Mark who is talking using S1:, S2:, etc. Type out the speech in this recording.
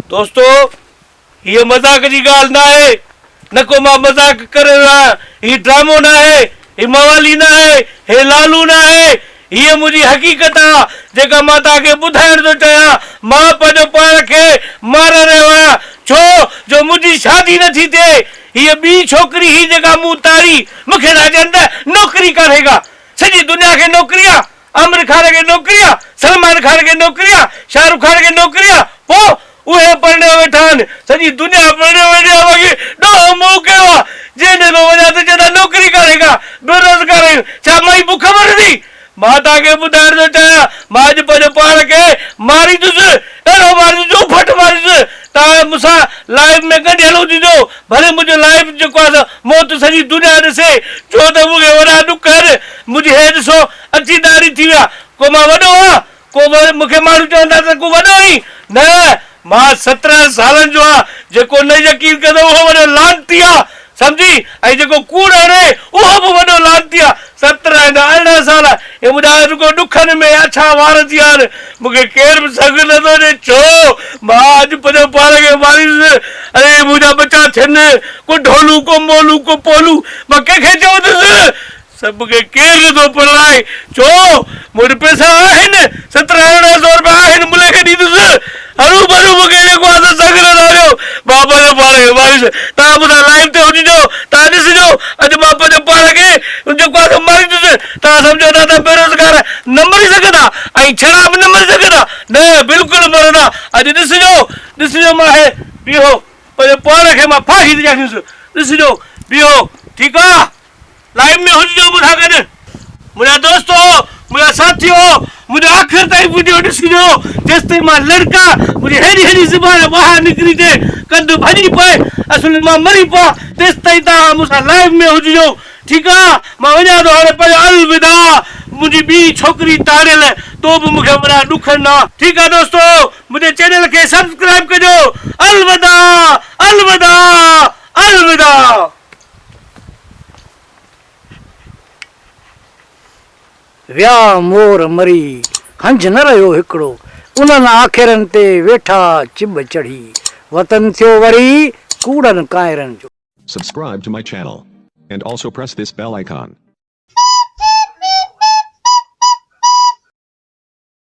S1: दोस्तों ये मजाक जी गाल ना है, न को मां मजाक करे ये ड्रामो ना है, ये मवाली ना है, हे लालू ना है, ये मुझी हकीकत आ जेका मां ताके बुधाइण जो चाया। मां पंहिंजो पाण खे मारे रहियो आ छो जो मुझी शादी न थी थे। ये बी छोकरी ही जेका मुंह तारी मूंखे राजंद नौकरी करेगा। सॼी दुनिया खे नौकरियां, आमिर खान खे नौकरियां, सलमान खान खे नौकरियां, शाहरुख खान खे नौकरियां, पोइ उहे पढ़ने वेठा आहिनि। सॼी दुनिया पढ़ने वेठी आहे। ॾोहो मूं कयो आहे जंहिं ॾिनो वञा त चवंदा नौकरी करेगा, बेरोज़गार आहियूं। छा मां बुख मरंदी? मां तव्हांखे ॿुधाइण थो चाहियां, मां अॼु पंहिंजो पाण खे मारींदुसि, अहिड़ो मारींदुसि, उफट मारींदुसि। तव्हां मूंसां लाइव में गॾियल हुजिजो, भले मुंहिंजो लाइव जेको आहे मौत सॼी दुनिया ॾिसे, छो त मूंखे वॾा ॾुख आहिनि। मुंहिंजी हे ॾिसो अची दारी थी विया। को मां वॾो आहियां? को मूंखे माण्हू चवंदा त को वॾो ई न। मां 17 सालनि जो आहियां। जेको न यकीन कंदो उहो वॾो लानती आहे, सम्झी? ऐं जेको कूड़ हणे उहो बि वॾो लानती आहे। 17 न 18 साल हे ॿुधायो रुगो ॾुखनि में अछा वार थी विया आहिनि। मूंखे केर बि सघ नथो ॾे। छो मां अॼु पंहिंजो पाण खे मारींदुसि। अरे मुंहिंजा बचा थियनि, को ढोलू, को मोलू, को पोलू, मां कंहिंखे चवंदुसि? सभु खे केरु नथो पढ़ाए। छो मूं वटि पैसा आहिनि, 17-18 रुपया आहिनि, मुले खे ॾींदुसि। हरू भरू मूंखे जेको आहे सघ नथो ॾियो। मां पंहिंजो पाण खे मारींदुसि। तव्हां मूंसां लाइव ते हुजिजो, तव्हां ॾिसिजो अॼु मां पंहिंजो पाण खे जेको आहे मारींदुसि। तव्हां सम्झो था त बेरोज़गार न मरी सघंदा ऐं शराब न मरी सघंदा? न, बिल्कुलु मरंदा। अॼु ॾिसिजो मां हे बीहो पंहिंजे पाण खे मां फांसी थी ॾियांसि। ॾिसिजो बीहो, ठीकु आहे? लाइव में हुजिजो मूंसां गॾु। मुंहिंजा दोस्तो, मुंहिंजा साथियो, मुंहिंजो आख़िर ताईं वीडियो ॾिसिजो। जेसिताईं मां लड़का मुंहिंजी हेॾी ज़ुबान ॿाहिरि निकिरी थे, कदु भॼी पए, असुल मां मरी पवां, तेसिताईं तव्हां मूंसां लाइव में हुजिजो, ठीकु आहे? मां वञा थो हाणे पंहिंजो अलविदा। मुंहिंजी ॿी छोकिरी तारियल, तो बि मूंखे वॾा ॾुख न। ठीकु आहे दोस्तो, मुंहिंजे चैनल खे सब्सक्राइब कजो। अलविदा, अलविदा, अलविदा।
S2: व्या मोर मरी हंज न रहियो हिकिड़ो, उन्हनि आख़िरनि ते वेठा चिब चढ़ी, वतन थियो वरी कूड़नि काइरनि जो।
S3: Subscribe to my channel and also press this bell icon.